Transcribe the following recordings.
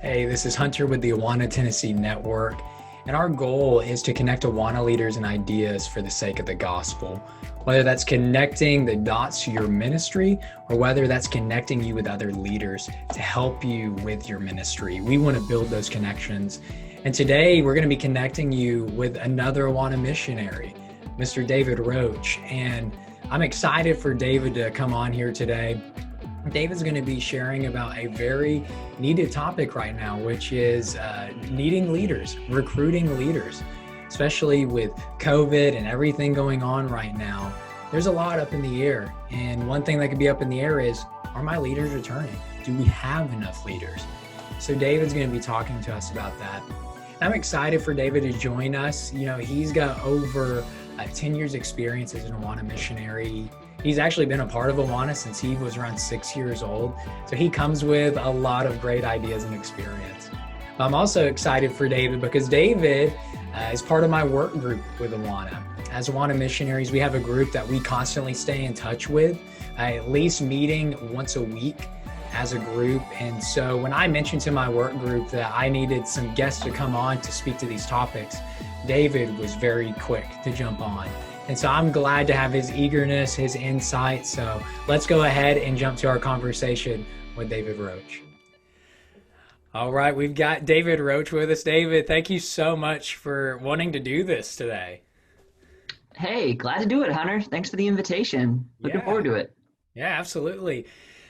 Hey, this is Hunter with the Awana Tennessee Network, and our goal is to connect Awana leaders and ideas for the sake of the gospel. Whether that's connecting the dots to your ministry or whether that's connecting you with other leaders to help you with your ministry, we want to build those connections. And today we're going to be connecting you with another Awana missionary, Mr. David Roach. And I'm excited for David to come on here today. David's going to be sharing about a very needed topic right now, which is needing leaders, recruiting leaders, especially with COVID and everything going on right now. There's a lot up in the air. And one thing that could be up in the air is, are my leaders returning? Do we have enough leaders? So David's going to be talking to us about that. I'm excited for David to join us. You know, he's got over 10 years experience as an Awana missionary. He's actually been a part of Awana since he was around 6 years old. So he comes with a lot of great ideas and experience. I'm also excited for David because David is part of my work group with Awana. As Awana missionaries, we have a group that we constantly stay in touch with, at least meeting once a week as a group. And so when I mentioned to my work group that I needed some guests to come on to speak to these topics, David was very quick to jump on. And so I'm glad to have his eagerness, his insight. So let's go ahead and jump to our conversation with David Roach. All right, we've got David Roach with us. David, thank you so much for wanting to do this today. Hey, glad to do it, Hunter. Thanks for the invitation. Looking forward to it. Yeah, absolutely.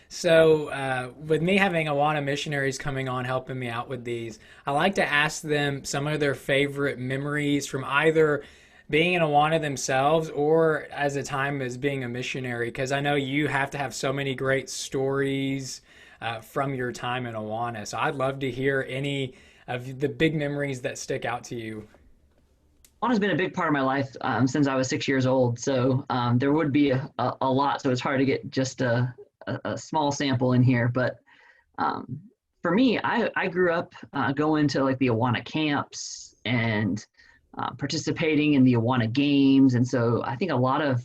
So with me having Awana missionaries coming on, helping me out with these, I like to ask them some of their favorite memories from either being in Awana themselves or as a time as being a missionary, because I know you have to have so many great stories from your time in Awana. So I'd love to hear any of the big memories that stick out to you. Awana's been a big part of my life since I was 6 years old. So there would be a lot. So it's hard to get just a small sample in here. But for me, I grew up going to like the Awana camps and participating in the Awana games. And so I think a lot of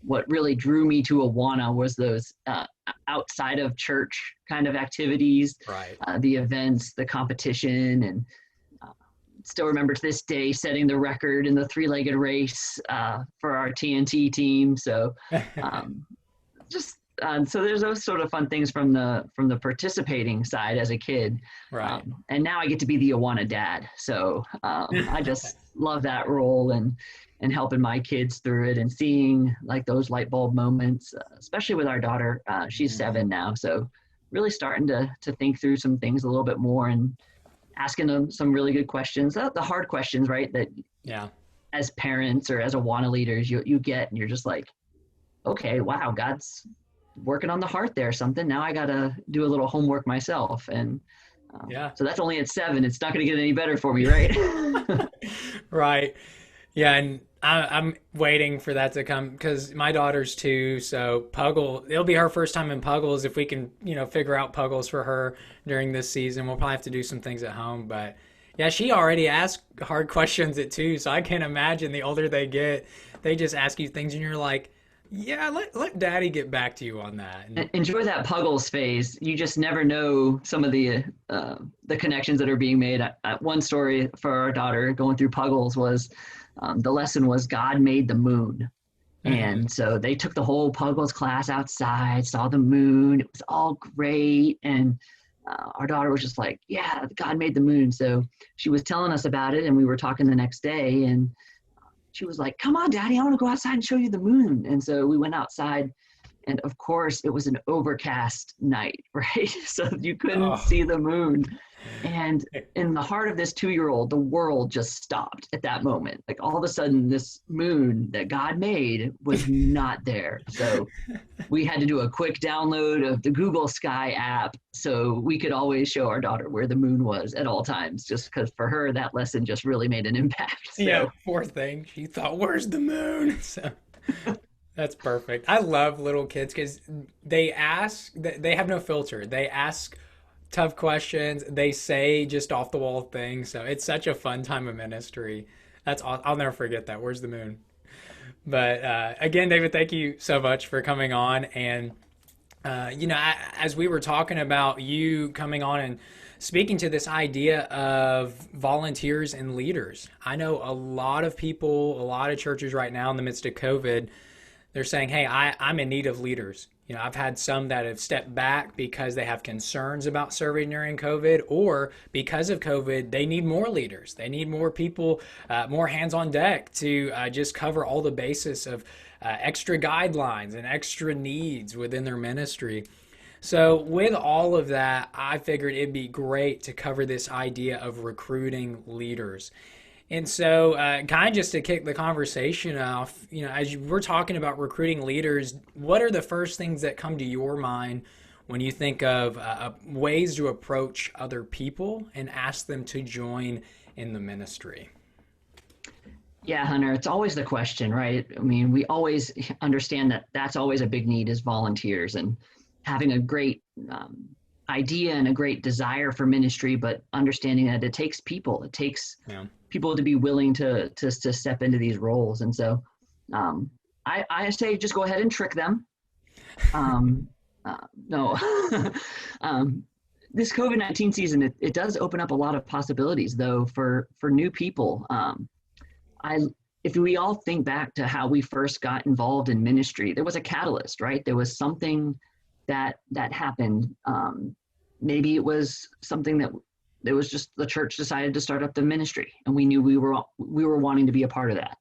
what really drew me to Awana was those outside of church kind of activities, Right. The events, the competition, and still remember to this day setting the record in the three-legged race for our TNT team. So just so there's those sort of fun things from the participating side as a kid. Right. And now I get to be the Awana dad. So I just love that role and helping my kids through it and seeing like those light bulb moments, especially with our daughter. She's 7 now. So really starting to think through some things a little bit more and asking them some really good questions, the hard questions, right? That as parents or as Awana leaders, you get, and you're just like, okay, wow, God's working on the heart there, something. Now I got to do a little homework myself. And so that's only at 7. It's not going to get any better for me, right? Right. Yeah, and I'm waiting for that to come because my daughter's 2, so Puggle, it'll be her first time in Puggles. If we can, figure out Puggles for her during this season, we'll probably have to do some things at home. But yeah, she already asked hard questions at 2, so I can't imagine the older they get, they just ask you things and you're like, yeah, let Daddy get back to you on that. And enjoy that Puggles phase. You just never know some of the connections that are being made. One story for our daughter going through Puggles was the lesson was God made the moon. And so they took the whole Puggles class outside, saw the moon. It was all great. And our daughter was just like, yeah, God made the moon. So she was telling us about it and we were talking the next day and she was like, come on, Daddy, I want to go outside and show you the moon. And so we went outside and of course it was an overcast night, right? So you couldn't see the moon. And in the heart of this 2-year-old, the world just stopped at that moment. Like all of a sudden, this moon that God made was not there. So we had to do a quick download of the Google Sky app so we could always show our daughter where the moon was at all times, just because for her, that lesson just really made an impact. So. Yeah, poor thing. She thought, where's the moon? So that's perfect. I love little kids because they have no filter. They ask tough questions. They say just off the wall things. So it's such a fun time of ministry. I'll never forget that. Where's the moon? But again, David, thank you so much for coming on. And As we were talking about you coming on and speaking to this idea of volunteers and leaders, I know a lot of people, a lot of churches right now in the midst of COVID, they're saying, hey, I'm in need of leaders. I've had some that have stepped back because they have concerns about serving during COVID, or because of COVID, they need more leaders. They need more people, more hands on deck to just cover all the basis of extra guidelines and extra needs within their ministry. So, with all of that, I figured it'd be great to cover this idea of recruiting leaders. And so, kind of just to kick the conversation off, we're talking about recruiting leaders, what are the first things that come to your mind when you think of ways to approach other people and ask them to join in the ministry? Yeah, Hunter, it's always the question, right? I mean, we always understand that that's always a big need is volunteers, and having a great idea and a great desire for ministry, but understanding that it takes people. It takes people to be willing to step into these roles. And so I say just go ahead and trick them. No. This COVID-19 season, it does open up a lot of possibilities, though, for new people. If we all think back to how we first got involved in ministry, there was a catalyst, right? There was something that happened. Maybe it was something that it was just the church decided to start up the ministry, and we knew we were wanting to be a part of that.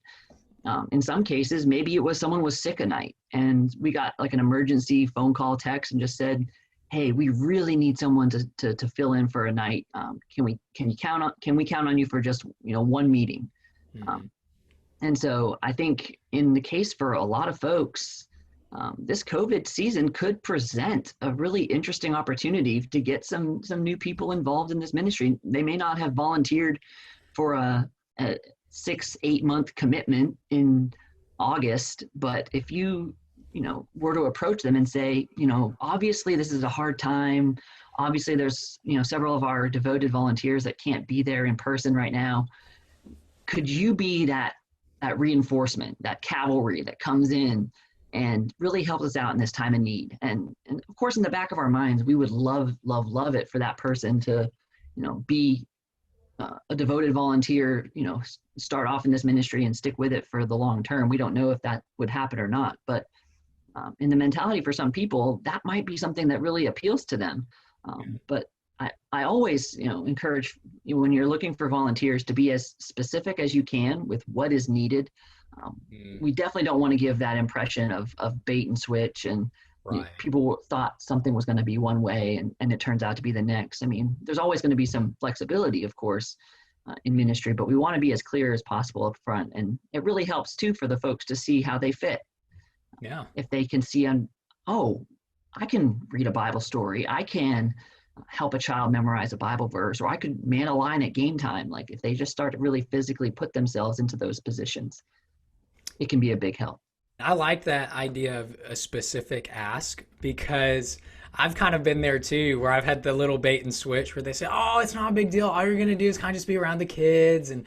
In some cases, maybe it was someone was sick a night, and we got like an emergency phone call, text, and just said, "Hey, we really need someone to fill in for a night. Can we count on you for just one meeting?" Mm-hmm. And so I think in the case for a lot of folks, this COVID season could present a really interesting opportunity to get some new people involved in this ministry. They may not have volunteered for a 6-8 month commitment in August, but if you were to approach them and say, obviously this is a hard time. Obviously there's several of our devoted volunteers that can't be there in person right now. Could you be that reinforcement, that cavalry that comes in and really helps us out in this time of need? And of course, in the back of our minds, we would love it for that person to, be a devoted volunteer, start off in this ministry and stick with it for the long term. We don't know if that would happen or not, but in the mentality for some people, that might be something that really appeals to them. But I always, encourage you when you're looking for volunteers to be as specific as you can with what is needed. We definitely don't want to give that impression of bait and switch, and right. People thought something was going to be one way and it turns out to be the next. I mean, there's always going to be some flexibility, of course, in ministry, but we want to be as clear as possible up front. And it really helps too for the folks to see how they fit. Yeah. If they can see I can read a Bible story. I can help a child memorize a Bible verse, or I could man a line at game time. Like if they just start to really physically put themselves into those positions, it can be a big help. I like that idea of a specific ask, because I've kind of been there too, where I've had the little bait and switch where they say, oh, it's not a big deal. All you're going to do is kind of just be around the kids and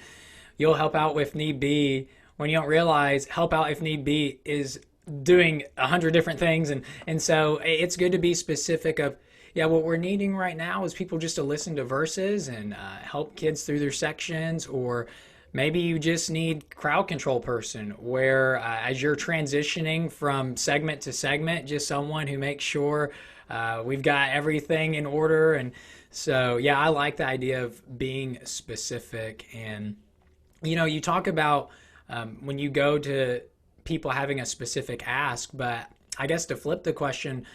you'll help out if need be, when you don't realize help out if need be is doing 100 different things. And so it's good to be specific of, yeah, what we're needing right now is people just to listen to verses and help kids through their sections, or maybe you just need crowd control person where as you're transitioning from segment to segment, just someone who makes sure we've got everything in order. And so, yeah, I like the idea of being specific. And, you talk about when you go to people having a specific ask, but I guess to flip the question,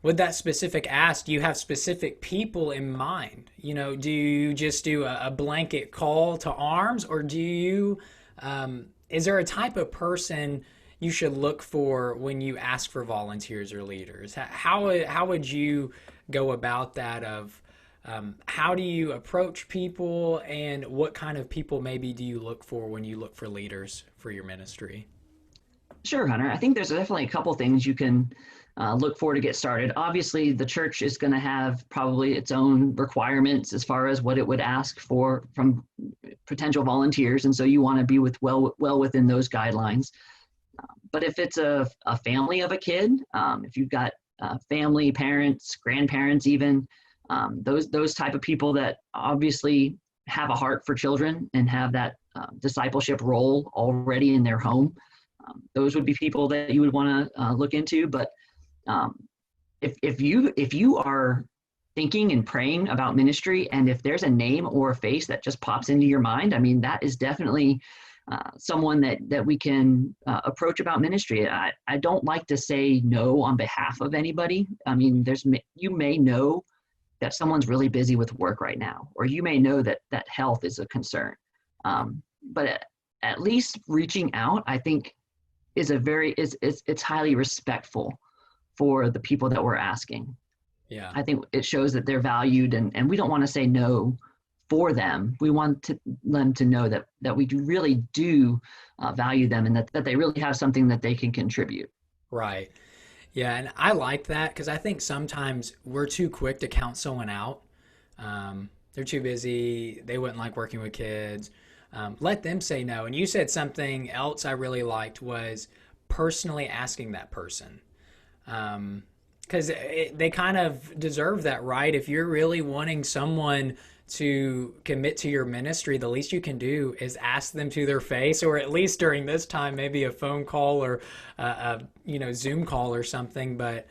with that specific ask, do you have specific people in mind? Do you just do a blanket call to arms, or do you, is there a type of person you should look for when you ask for volunteers or leaders? How would you go about that of, how do you approach people, and what kind of people maybe do you look for when you look for leaders for your ministry? Sure, Hunter. I think there's definitely a couple things you can look for to get started. Obviously, the church is going to have probably its own requirements as far as what it would ask for from potential volunteers, and so you want to be well within those guidelines. But if it's a family of a kid, if you've got family, parents, grandparents, even those type of people that obviously have a heart for children and have that discipleship role already in their home. Those would be people that you would want to look into. But if you are thinking and praying about ministry, and if there's a name or a face that just pops into your mind, I mean, that is definitely someone that we can approach about ministry. I don't like to say no on behalf of anybody. I mean, you may know that someone's really busy with work right now, or you may know that health is a concern. But at least reaching out, I think, is it's highly respectful for the people that we're asking. Yeah. I think it shows that they're valued, and we don't want to say no for them. We want them to know that we really do value them, and that they really have something that they can contribute. Right. Yeah, and I like that because I think sometimes we're too quick to count someone out. They're too busy. They wouldn't like working with kids. Let them say no. And you said something else I really liked was personally asking that person. Because they kind of deserve that, right? If you're really wanting someone to commit to your ministry, the least you can do is ask them to their face, or at least during this time, maybe a phone call or a Zoom call or something. But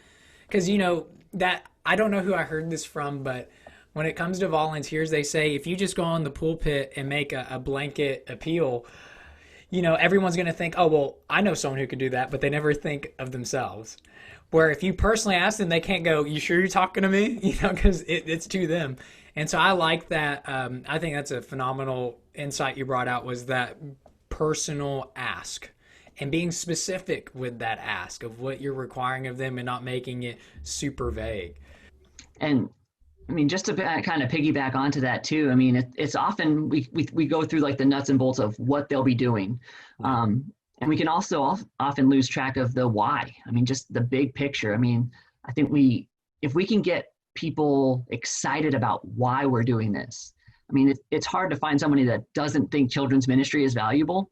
because that I don't know who I heard this from, but when it comes to volunteers, they say if you just go on the pulpit and make a blanket appeal, everyone's going to think, oh, well, I know someone who could do that, but they never think of themselves. Where if you personally ask them, they can't go, you sure you're talking to me? Because it's to them. And so I like that. I think that's a phenomenal insight you brought out, was that personal ask and being specific with that ask of what you're requiring of them and not making it super vague. And I mean, just to kind of piggyback onto that too, I mean, it's often we go through like the nuts and bolts of what they'll be doing. And we can also often lose track of the why. I mean, just the big picture. I mean, I think if we can get people excited about why we're doing this, I mean, it's hard to find somebody that doesn't think children's ministry is valuable.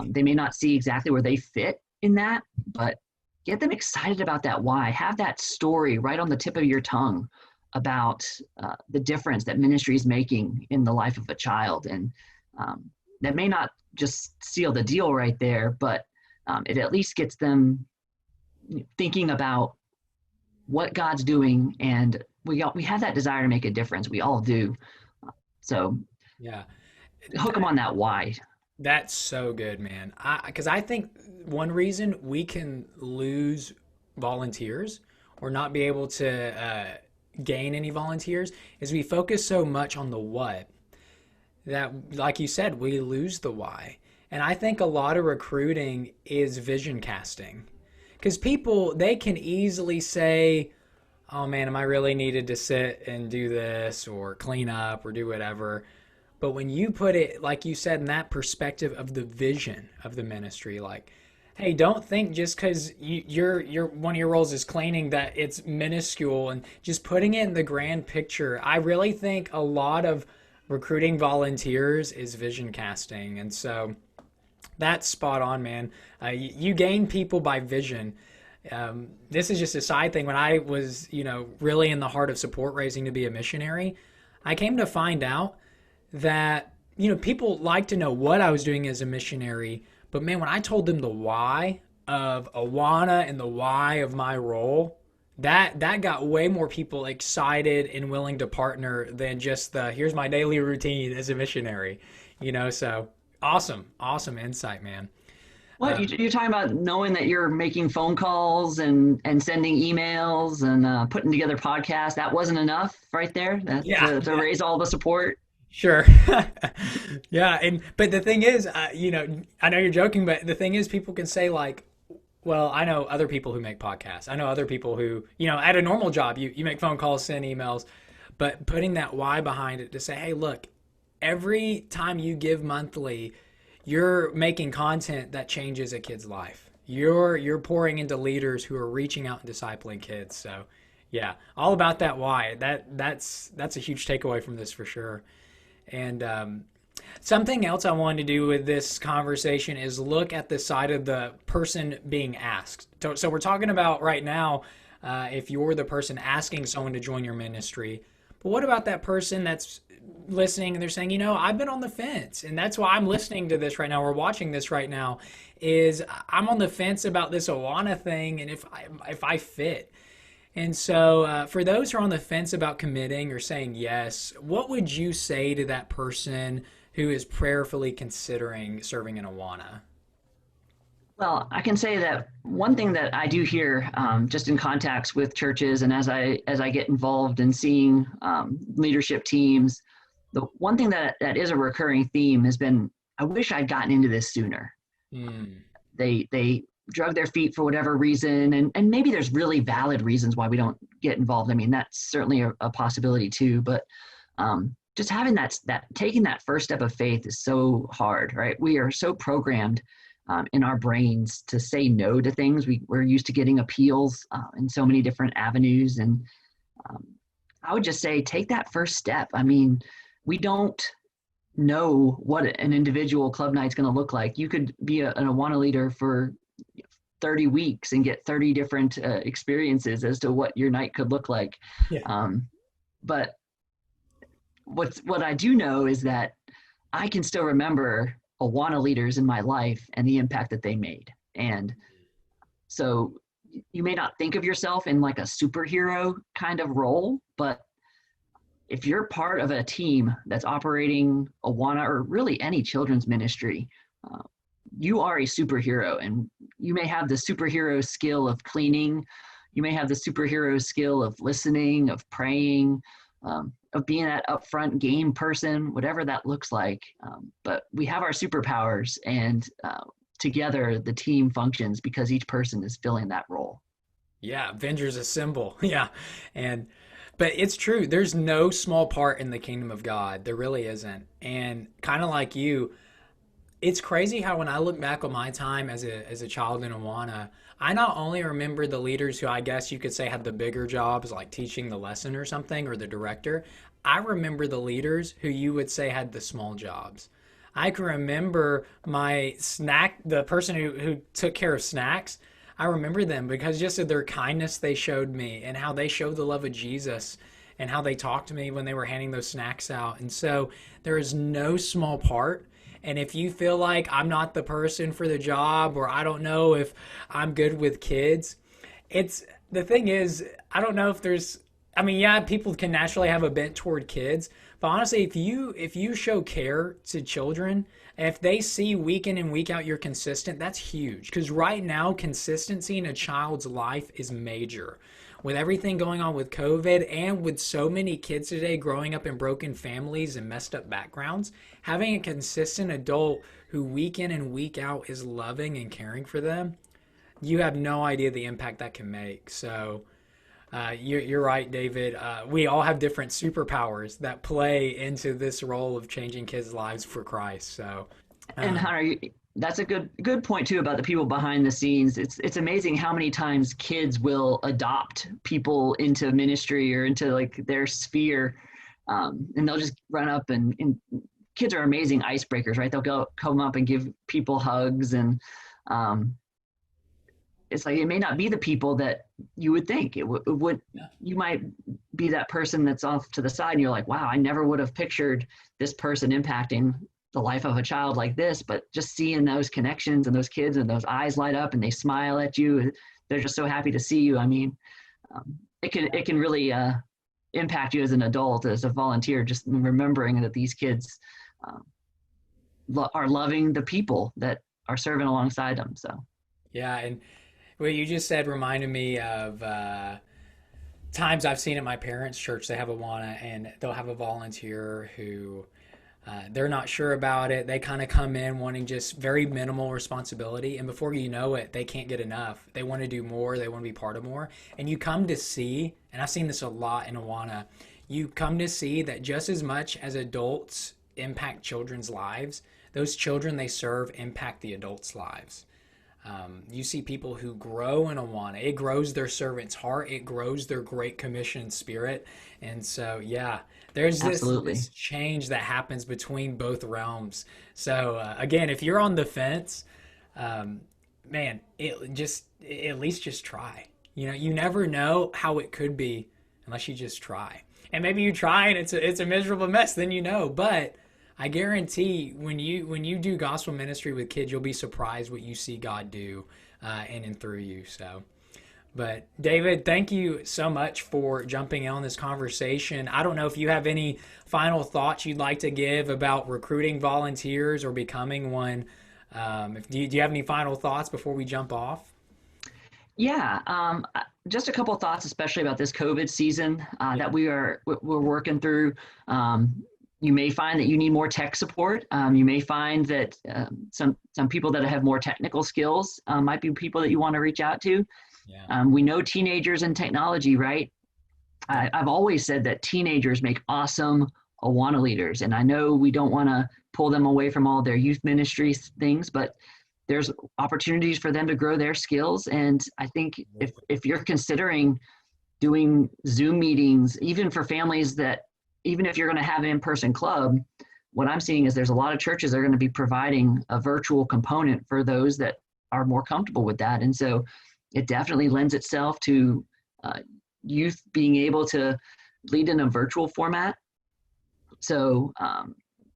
They may not see exactly where they fit in that, but get them excited about that why. Have that story right on the tip of your tongue about the difference that ministry is making in the life of a child. And that may not just seal the deal right there, but it at least gets them thinking about what God's doing, and we have that desire to make a difference. We all do. So yeah, hook them on that why. That's so good, man. Because I think one reason we can lose volunteers or not be able to gain any volunteers is we focus so much on the what that, like you said, we lose the why. And I think a lot of recruiting is vision casting, because people, they can easily say, oh man, am I really needed to sit and do this or clean up or do whatever? But when you put it, like you said, in that perspective of the vision of the ministry, like, hey, don't think just because your one of your roles is cleaning that it's minuscule, and just putting it in the grand picture. I really think a lot of recruiting volunteers is vision casting. And so that's spot on, man. You gain people by vision. This is just a side thing. When I was, really in the heart of support raising to be a missionary, I came to find out that, people like to know what I was doing as a missionary. But man, when I told them the why of Awana and the why of my role, that got way more people excited and willing to partner than just here's my daily routine as a missionary, so awesome insight, man. What you're talking about, knowing that you're making phone calls and sending emails and putting together podcasts, that wasn't enough right there to raise all the support? Sure. Yeah. But the thing is, I know you're joking, but the thing is, people can say like, well, I know other people who make podcasts. I know other people who, at a normal job, you make phone calls, send emails, but putting that why behind it to say, hey, look, every time you give monthly, you're making content that changes a kid's life. You're pouring into leaders who are reaching out and discipling kids. So yeah, all about that why. That's a huge takeaway from this for sure. And something else I wanted to do with this conversation is look at the side of the person being asked. So we're talking about right now if you're the person asking someone to join your ministry. But what about that person that's listening and they're saying, I've been on the fence, and that's why I'm listening to this right now or watching this right now, is I'm on the fence about this Awana thing and if I fit. And so, for those who are on the fence about committing or saying yes, what would you say to that person who is prayerfully considering serving in Awana? Well, I can say that one thing that I do hear, just in contacts with churches and as I get involved in seeing leadership teams, the one thing that is a recurring theme has been, I wish I'd gotten into this sooner. Mm. They drug their feet for whatever reason, and maybe there's really valid reasons why we don't get involved. I mean, that's certainly a possibility too, but just having that taking that first step of faith is so hard, right? We are so programmed in our brains to say no to things. We're used to getting appeals in so many different avenues. And I would just say, take that first step. I mean, we don't know what an individual club night's going to look like. You could be an Awana leader for 30 weeks and get 30 different experiences as to what your night could look like. Yeah. But what I do know is that I can still remember Awana leaders in my life and the impact that they made. And so you may not think of yourself in like a superhero kind of role, but if you're part of a team that's operating Awana or really any children's ministry, you are a superhero, and you may have the superhero skill of cleaning. You may have the superhero skill of listening, of praying, of being that upfront game person, whatever that looks like. But we have our superpowers, and together the team functions because each person is filling that role. Yeah, Avengers assemble. Yeah. But it's true. There's no small part in the kingdom of God. There really isn't. And kind of like you, it's crazy how when I look back on my time as a child in Awana, I not only remember the leaders who I guess you could say had the bigger jobs, like teaching the lesson or something, or the director. I remember the leaders who you would say had the small jobs. I can remember the person who took care of snacks. I remember them because just of their kindness they showed me and how they showed the love of Jesus and how they talked to me when they were handing those snacks out. And so there is no small part. And if you feel like I'm not the person for the job, or I don't know if I'm good with kids, the thing is, I don't know if I mean, yeah, people can naturally have a bent toward kids, but honestly, if you show care to children, if they see week in and week out you're consistent, that's huge. Because right now, consistency in a child's life is major. With everything going on with COVID and with so many kids today growing up in broken families and messed up backgrounds, having a consistent adult who week in and week out is loving and caring for them, you have no idea the impact that can make. So you're right, David. We all have different superpowers that play into this role of changing kids' lives for Christ. So, And Hunter, that's a good point too about the people behind the scenes. It's amazing how many times kids will adopt people into ministry or into like their sphere, and they'll just run up and kids are amazing icebreakers, right? They'll come up and give people hugs, and it's like it may not be the people that you would think it would. Yeah. You might be that person that's off to the side, and you're like, wow, I never would have pictured this person impacting the life of a child like this. But just seeing those connections and those kids and those eyes light up and they smile at you, they're just so happy to see you. I mean, it can really impact you as an adult, as a volunteer, just remembering that these kids are loving the people that are serving alongside them. So yeah, and what you just said reminded me of times I've seen at my parents' church. They have Awana, and they'll have a volunteer who they're not sure about it. They kind of come in wanting just very minimal responsibility, and before you know it, they can't get enough. They want to do more. They want to be part of more. And you come to see, and I've seen this a lot in Awana, you come to see that just as much as adults impact children's lives, those children they serve impact the adults' lives. You see people who grow in Awana. It grows their servant's heart. It grows their Great Commission spirit. And so, yeah, there's this change that happens between both realms. So, again, if you're on the fence, man, at least just try. You never know how it could be unless you just try. And maybe you try and it's a miserable mess, then But I guarantee when you do gospel ministry with kids, you'll be surprised what you see God do in and through you. So, but David, thank you so much for jumping in on this conversation. I don't know if you have any final thoughts you'd like to give about recruiting volunteers or becoming one. Do you have any final thoughts before we jump off? Yeah, just a couple of thoughts, especially about this COVID season that we're working through. You may find that you need more tech support. You may find that some people that have more technical skills might be people that you want to reach out to. Yeah. We know teenagers and technology, right? I've always said that teenagers make awesome Awana leaders, and I know we don't want to pull them away from all their youth ministry things, but there's opportunities for them to grow their skills. And I think if you're considering doing Zoom meetings, even for families that, even if you're going to have an in-person club, what I'm seeing is there's a lot of churches that are going to be providing a virtual component for those that are more comfortable with that. And so it definitely lends itself to youth being able to lead in a virtual format. So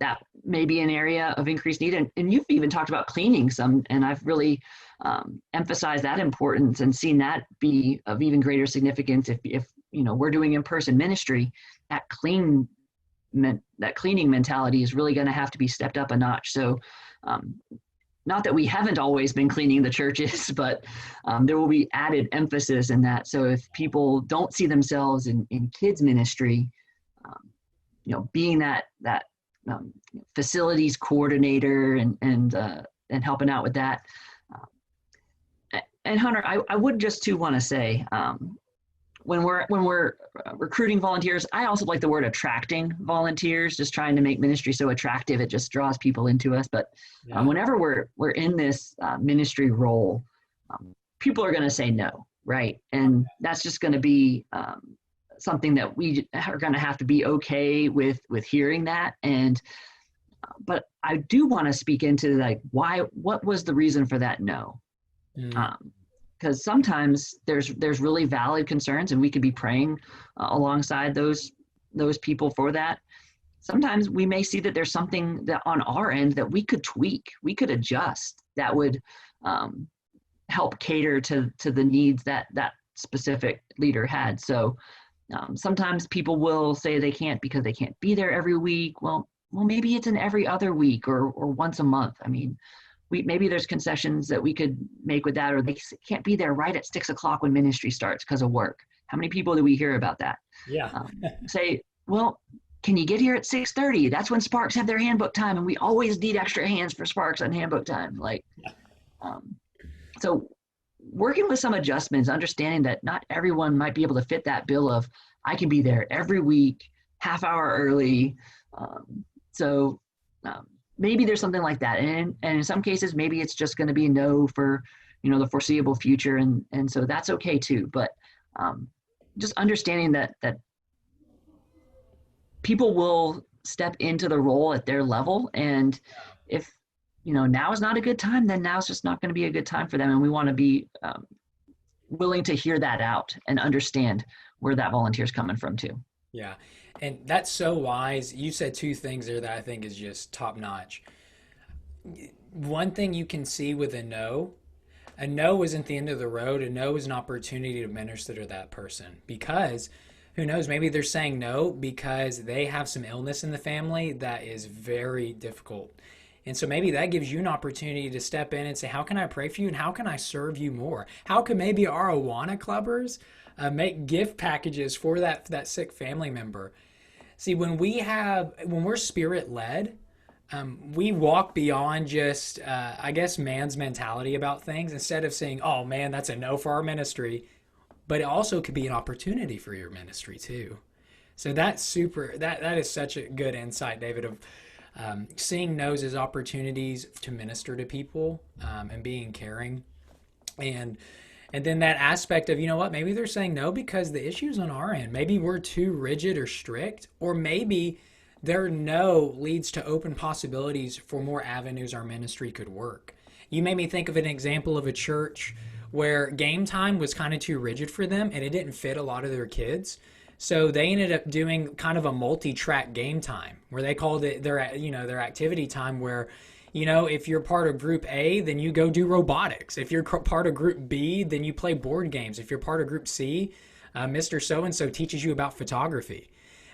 that may be an area of increased need. And you've even talked about cleaning some, and I've really emphasized that importance and seen that be of even greater significance. If we're doing in-person ministry, that cleaning mentality is really going to have to be stepped up a notch. So not that we haven't always been cleaning the churches, but there will be added emphasis in that. So if people don't see themselves in kids ministry, being that facilities coordinator and helping out with that. And Hunter, I would just too want to say, when we're recruiting volunteers, I also like the word attracting volunteers, just trying to make ministry so attractive it just draws people into us. But whenever we're in this ministry role, people are going to say no, right? And that's just going to be something that we are going to have to be okay with hearing that. And but I do want to speak into what was the reason for that no? Because sometimes there's really valid concerns, and we could be praying alongside those people for that. Sometimes we may see that there's something that on our end that we could tweak, we could adjust, that would help cater to the needs that specific leader had. So sometimes people will say they can't because they can't be there every week. Well, maybe it's an every other week or once a month. I mean, maybe there's concessions that we could make with that, or they can't be there right at 6 o'clock when ministry starts because of work. How many people do we hear about that? Yeah. Say, well, can you get here at 6:30? That's when Sparks have their handbook time, and we always need extra hands for Sparks on handbook time. So working with some adjustments, understanding that not everyone might be able to fit that bill of, I can be there every week, half hour early. Maybe there's something like that. And in some cases, maybe it's just going to be no for, the foreseeable future. And so that's okay too. But just understanding that people will step into the role at their level. And if, now is not a good time, then now is just not going to be a good time for them. And we want to be willing to hear that out and understand where that volunteer is coming from too. Yeah. And that's so wise. You said two things there that I think is just top notch. One thing you can see with a no isn't the end of the road. A no is an opportunity to minister to that person, because who knows, maybe they're saying no because they have some illness in the family that is very difficult. And so maybe that gives you an opportunity to step in and say, how can I pray for you and how can I serve you more? How can maybe our Awana clubbers make gift packages for that sick family member? See, when we're spirit led, we walk beyond just, man's mentality about things. Instead of saying, oh man, that's a no for our ministry, but it also could be an opportunity for your ministry too. So that is such a good insight, David, of seeing no's as opportunities to minister to people and being caring. And then that aspect of, maybe they're saying no because the issue's on our end. Maybe we're too rigid or strict, or maybe their no leads to open possibilities for more avenues our ministry could work. You made me think of an example of a church where game time was kind of too rigid for them and it didn't fit a lot of their kids. So they ended up doing kind of a multi-track game time where they called it their activity time, where, if you're part of group A, then you go do robotics. If you're part of group B, then you play board games. If you're part of group C, Mr. So-and-so teaches you about photography.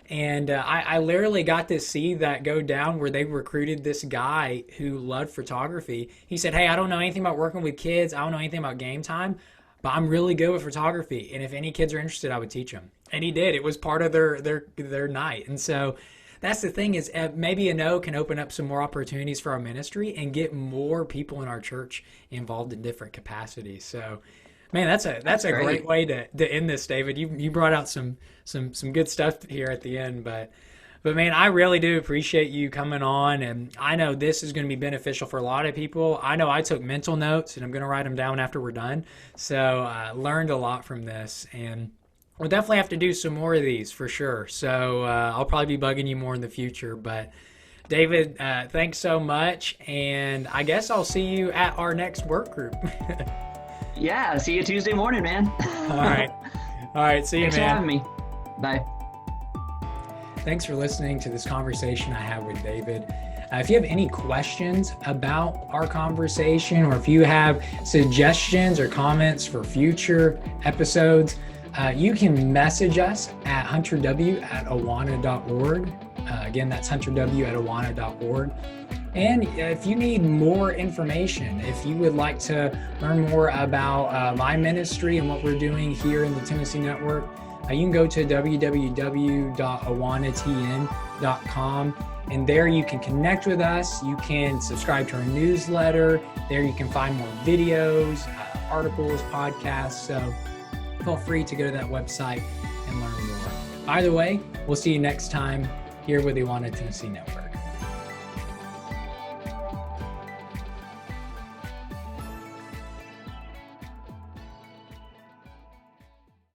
And I literally got to see that go down where they recruited this guy who loved photography. He said, hey, I don't know anything about working with kids. I don't know anything about game time, but I'm really good with photography. And if any kids are interested, I would teach them. And he did. It was part of their night. And so that's the thing, is maybe a no can open up some more opportunities for our ministry and get more people in our church involved in different capacities. So, man, that's a great way to end this, David. You brought out some good stuff here at the end, but man, I really do appreciate you coming on, and I know this is going to be beneficial for a lot of people. I know I took mental notes, and I'm going to write them down after we're done. So I learned a lot from this, and we'll definitely have to do some more of these for sure. So I'll probably be bugging you more in the future, but David, thanks so much, and I guess I'll see you at our next work group. Yeah, see you Tuesday morning, man. All right. See you, man. Thanks for having me. Bye. Thanks for listening to this conversation I had with David. If you have any questions about our conversation, or if you have suggestions or comments for future episodes, you can message us at hunterw@awana.org. Again, that's hunterw@awana.org. And if you need more information, if you would like to learn more about my ministry and what we're doing here in the Tennessee Network, you can go to www.awanatn.com, and there you can connect with us. You can subscribe to our newsletter. There you can find more videos, articles, podcasts. So feel free to go to that website and learn more. Either way, we'll see you next time here with the Awana Tennessee Network.